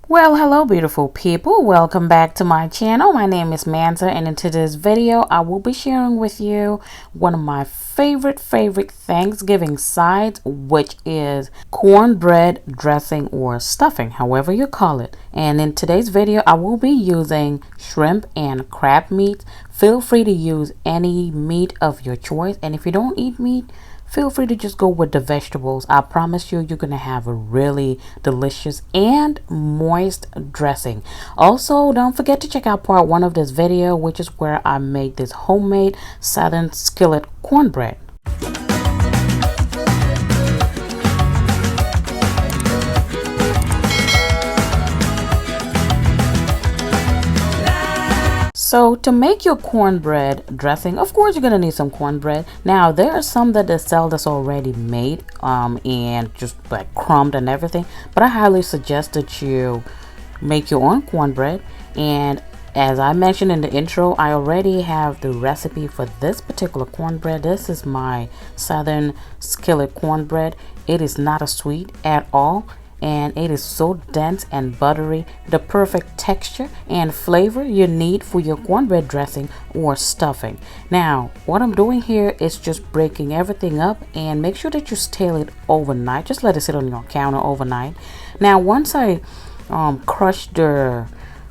Well, hello beautiful people. Welcome back to my channel. My name is Manza, and in today's video I will be sharing with you one of my favorite Thanksgiving sides, which is cornbread dressing or stuffing, however you call it. And in today's video I will be using shrimp and crab meat. Feel free to use any meat of your choice, and if you don't eat meat, feel free to just go with the vegetables. I promise you, you're going to have a really delicious and moist dressing. Also, don't forget to check out part 1 of this video, which is where I made this homemade southern skillet cornbread. So to make your cornbread dressing, of course you're gonna need some cornbread. Now there are some that they sell that's already made and just like crumbed and everything, but I highly suggest that you make your own cornbread. And as I mentioned in the intro, I already have the recipe for this particular cornbread. This is my southern skillet cornbread. It is not a sweet at all, and it is so dense and buttery, the perfect texture and flavor you need for your cornbread dressing or stuffing. Now what I'm doing here is just breaking everything up, and make sure that you stale it overnight. Just let it sit on your counter overnight. Now once I crush the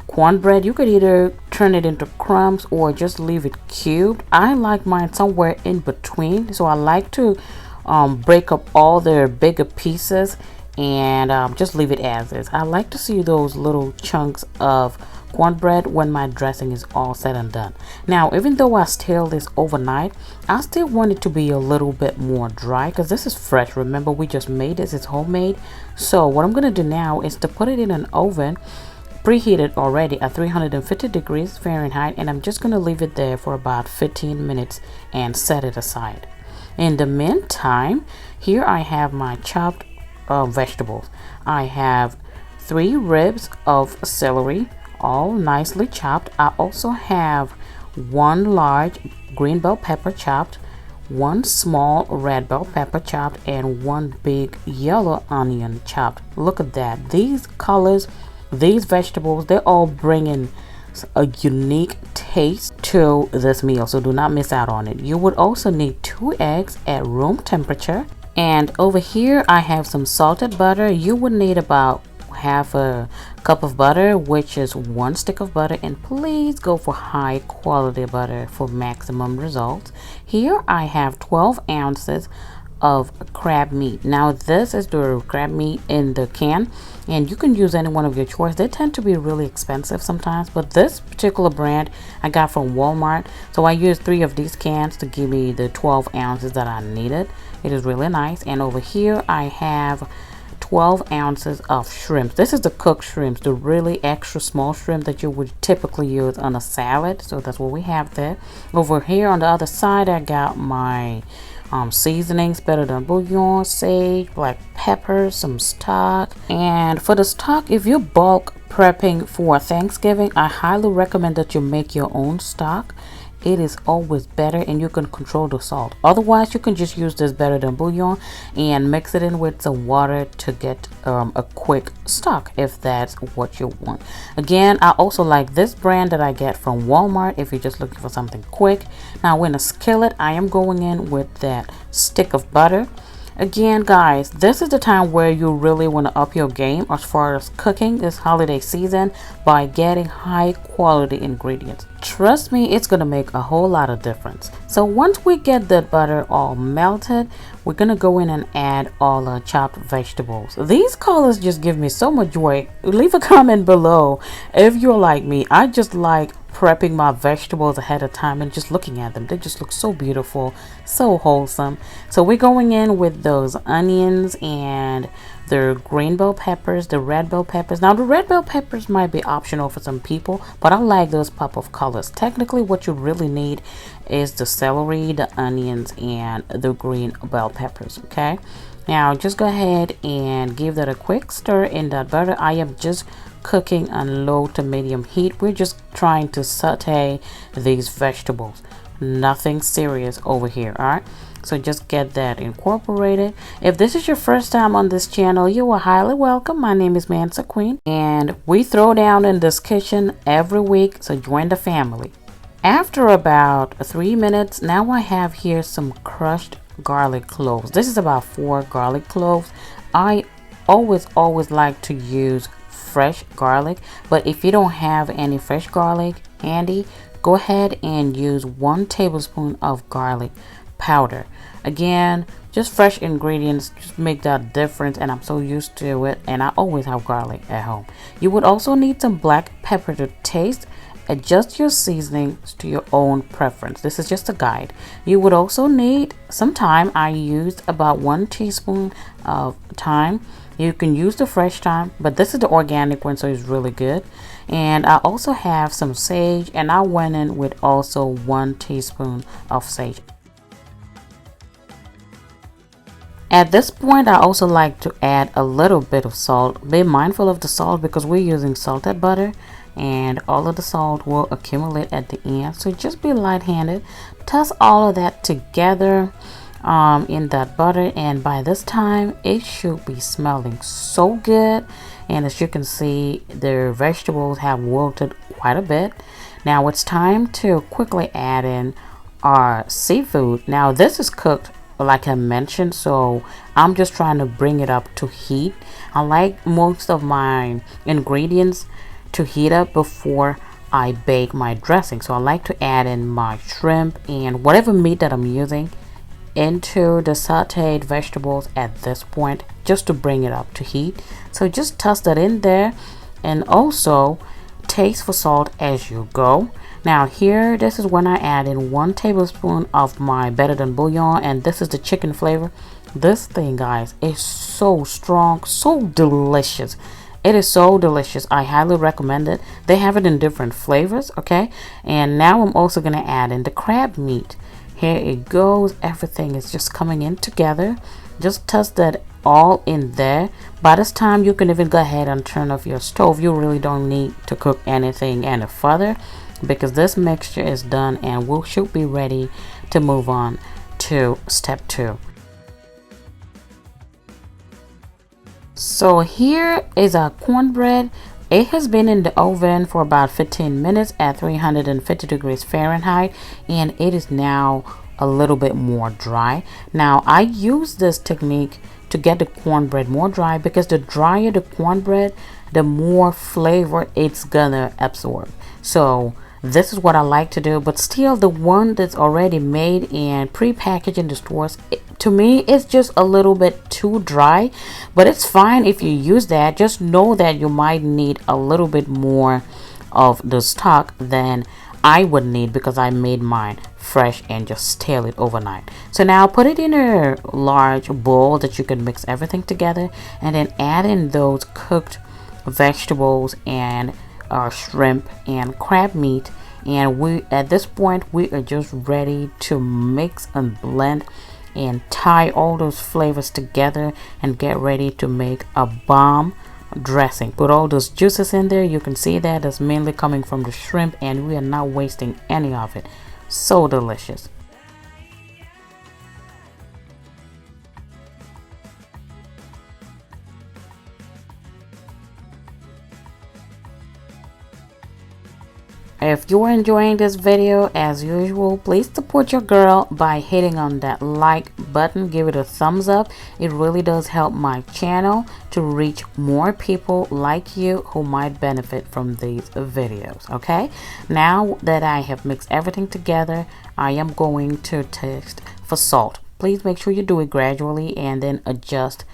cornbread, you could either turn it into crumbs or just leave it cubed. I like mine somewhere in between, so I like to break up all the bigger pieces and just leave it as is. I like to see those little chunks of cornbread when my dressing is all said and done. Now even though I stale this overnight, I still want it to be a little bit more dry because this is fresh. Remember, we just made this, it's homemade. So what I'm gonna do now is to put it in an oven preheated already at 350 degrees Fahrenheit, and I'm just gonna leave it there for about 15 minutes and set it aside. In the meantime, here I have my chopped vegetables. I have 3 ribs of celery, all nicely chopped. I also have 1 large green bell pepper chopped, 1 small red bell pepper chopped, and 1 big yellow onion chopped. Look at that. These colors, these vegetables, they're all bringing a unique taste to this meal, so do not miss out on it. You would also need 2 eggs at room temperature. And over here I have some salted butter. You would need about half a cup of butter, which is 1 stick of butter, and please go for high quality butter for maximum results. Here I have 12 ounces of crab meat. Now this is the crab meat in the can, and you can use any one of your choice. They tend to be really expensive sometimes, but this particular brand I got from Walmart, so I used 3 of these cans to give me the 12 ounces that I needed. It is really nice. And over here I have 12 ounces of shrimp. This is the cooked shrimps, the really extra small shrimp that you would typically use on a salad. So that's what we have there. Over here on the other side I got my seasonings, better than bouillon, sage, black pepper, some stock. And for the stock, if you're bulk prepping for Thanksgiving, I highly recommend that you make your own stock. It is always better, and you can control the salt. Otherwise you can just use this better than bouillon and mix it in with some water to get a quick stock if that's what you want. Again, I also like this brand that I get from Walmart if you're just looking for something quick. Now in a skillet I am going in with that stick of butter. Again guys, this is the time where you really want to up your game as far as cooking this holiday season by getting high quality ingredients. Trust me, it's going to make a whole lot of difference. So once we get the butter all melted, we're going to go in and add all the chopped vegetables. These colors just give me so much joy. Leave a comment below if you're like me. I just like prepping my vegetables ahead of time and just looking at them. They just look so beautiful, so wholesome. So we're going in with those onions and the green bell peppers, the red bell peppers. Now the red bell peppers might be optional for some people, but I like those pop of colors. Technically what you really need is the celery, the onions, and the green bell peppers. Okay, now just go ahead and give that a quick stir in that butter. I am just cooking on low to medium heat. We're just trying to saute these vegetables, nothing serious over here. All right, So just get that incorporated. If this is your first time on this channel, you are highly welcome. My name is Mansa Queen, and we throw down in this kitchen every week, so join the family. After about 3 minutes, now I have here some crushed garlic cloves. This is about 4 garlic cloves. I always like to use fresh garlic, but if you don't have any fresh garlic handy, go ahead and use 1 tablespoon of garlic powder. Again, just fresh ingredients just make that difference, and I'm so used to it, and I always have garlic at home. You would also need some black pepper to taste. Adjust your seasonings to your own preference. This is just a guide. You would also need some thyme. I used about 1 teaspoon of thyme. You can use the fresh thyme, but this is the organic one, so it's really good. And I also have some sage, and I went in with also 1 teaspoon of sage. At this point, I also like to add a little bit of salt. Be mindful of the salt because we're using salted butter, and all of the salt will accumulate at the end, so just be light-handed. Toss all of that together in that butter, and by this time it should be smelling so good. And as you can see, the vegetables have wilted quite a bit. Now it's time to quickly add in our seafood. Now this is cooked like I mentioned, so I'm just trying to bring it up to heat. I like most of my ingredients to heat up before I bake my dressing, so I like to add in my shrimp and whatever meat that I'm using into the sauteed vegetables at this point, just to bring it up to heat. So just toss that in there, and also taste for salt as you go. Now here, this is when I add in 1 tablespoon of my better than bouillon, and this is the chicken flavor. This thing, guys, is so strong, so delicious. It is so delicious. I highly recommend it. They have it in different flavors, okay? And now I'm also going to add in the crab meat. Here it goes. Everything is just coming in together. Just toss that all in there. By this time, you can even go ahead and turn off your stove. You really don't need to cook anything any further because this mixture is done, and we should be ready to move on to step 2. So here is our cornbread. It has been in the oven for about 15 minutes at 350 degrees Fahrenheit, and it is now a little bit more dry. Now I use this technique to get the cornbread more dry because the drier the cornbread, the more flavor it's gonna absorb. So this is what I like to do, but still the one that's already made and pre-packaged in the stores, to me it's just a little bit too dry, but it's fine if you use that. Just know that you might need a little bit more of the stock than I would need because I made mine fresh and just stale it overnight. So now put it in a large bowl that you can mix everything together, and then add in those cooked vegetables and our shrimp and crab meat, and we at this point we are just ready to mix and blend and tie all those flavors together and get ready to make a bomb dressing. Put all those juices in there. You can see that is mainly coming from the shrimp, and we are not wasting any of it. So delicious. If you're enjoying this video, as usual, please support your girl by hitting on that like button. Give it a thumbs up. It really does help my channel to reach more people like you who might benefit from these videos. Okay, now that I have mixed everything together, I am going to taste for salt. Please make sure you do it gradually and then adjust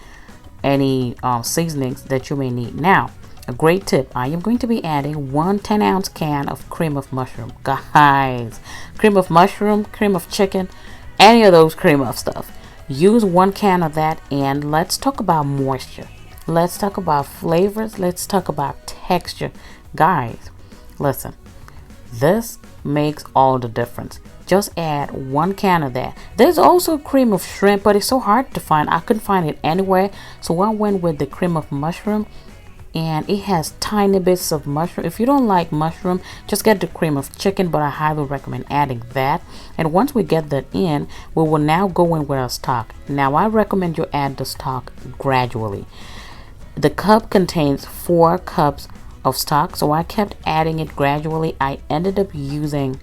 any seasonings that you may need. Now, a great tip, I am going to be adding 1 10-ounce can of cream of mushroom. Guys, cream of mushroom, cream of chicken, any of those cream of stuff. Use 1 can of that, and let's talk about moisture. Let's talk about flavors. Let's talk about texture. Guys, listen, this makes all the difference. Just add 1 can of that. There's also cream of shrimp, but it's so hard to find. I couldn't find it anywhere, so I went with the cream of mushroom. and it has tiny bits of mushroom. If you don't like mushroom, just get the cream of chicken, but I highly recommend adding that. And once we get that in, we will now go in with our stock. Now I recommend you add the stock gradually. The cup contains 4 cups of stock, so I kept adding it gradually. I ended up using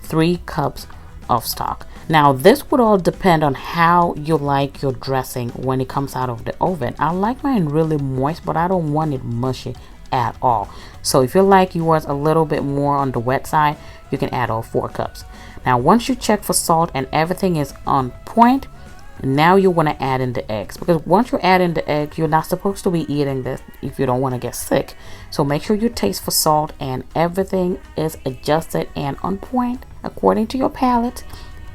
3 cups of stock. Now this would all depend on how you like your dressing when it comes out of the oven. I like mine really moist, but I don't want it mushy at all. So if you like yours a little bit more on the wet side, you can add all 4 cups. Now once you check for salt and everything is on point, now you want to add in the eggs, because once you add in the egg, you're not supposed to be eating this if you don't want to get sick. So make sure you taste for salt and everything is adjusted and on point according to your palate,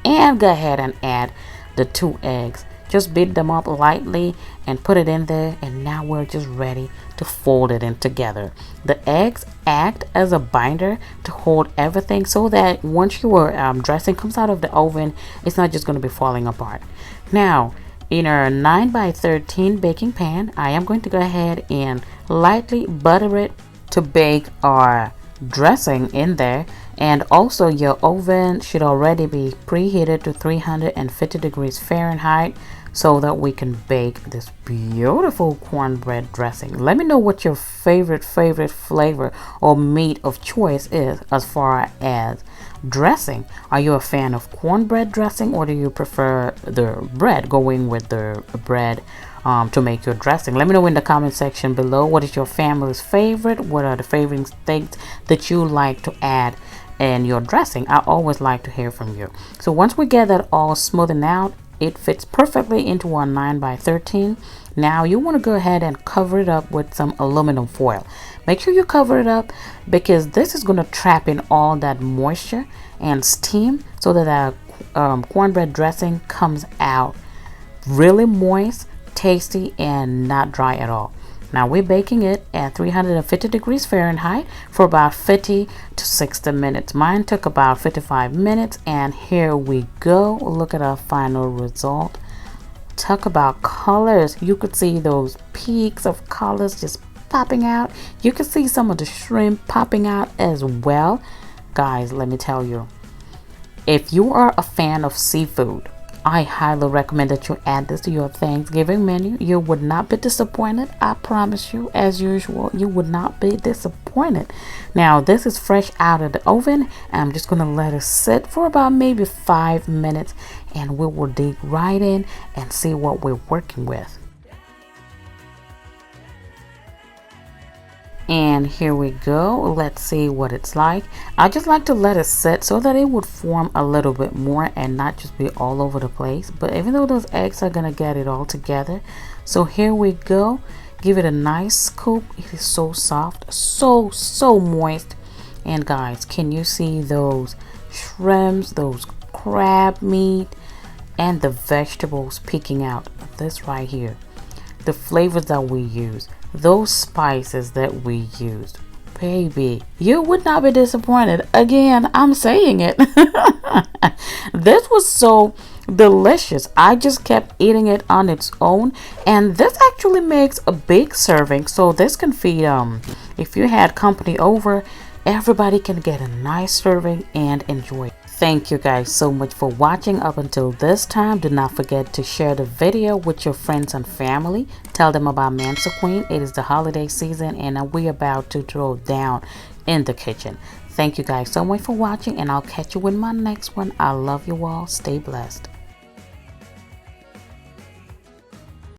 and go ahead and add the 2 eggs. Just beat them up lightly and put it in there, and now we're just ready to fold it in together. The eggs act as a binder to hold everything, so that once your dressing comes out of the oven, it's not just going to be falling apart. Now in our 9 by 13 baking pan, I am going to go ahead and lightly butter it to bake our dressing in there. And also your oven should already be preheated to 350 degrees Fahrenheit so that we can bake this beautiful cornbread dressing. Let me know what your favorite flavor or meat of choice is as far as dressing. Are you a fan of cornbread dressing, or do you prefer the bread, going with the bread to make your dressing? Let me know in the comment section below. What is your family's favorite? What are the favorite things that you like to add in your dressing? I always like to hear from you. So once we get that all smoothened out, it fits perfectly into our 9 by 13. Now you want to go ahead and cover it up with some aluminum foil. Make sure you cover it up, because this is going to trap in all that moisture and steam, so that our cornbread dressing comes out really moist, tasty, and not dry at all. Now we're baking it at 350 degrees Fahrenheit for about 50 to 60 minutes. Mine took about 55 minutes, and here we go. Look at our final result. Talk about colors. You could see those peaks of colors just popping out. You can see some of the shrimp popping out as well. Guys, let me tell you, if you are a fan of seafood, I highly recommend that you add this to your Thanksgiving menu. You would not be disappointed. I promise you, as usual, you would not be disappointed. Now, this is fresh out of the oven. I'm just going to let it sit for about maybe 5 minutes, and we will dig right in and see what we're working with. And here we go. Let's see what it's like. I just like to let it sit so that it would form a little bit more and not just be all over the place. But even though those eggs are gonna get it all together, so here we go. Give it a nice scoop. It is so soft, so moist. And guys, can you see those shrimps, those crab meat, and the vegetables peeking out? This right here, the flavors that we use, those spices that we used, baby, you would not be disappointed. Again, I'm saying it. This was so delicious. I just kept eating it on its own, and this actually makes a big serving, so this can feed if you had company over, everybody can get a nice serving and enjoy. Thank you guys so much for watching up until this time. Do not forget to share the video with your friends and family. Tell them about Mansa Queen. It is the holiday season, and we're about to throw down in the kitchen. Thank you guys so much for watching, and I'll catch you in my next one. I love you all. Stay blessed.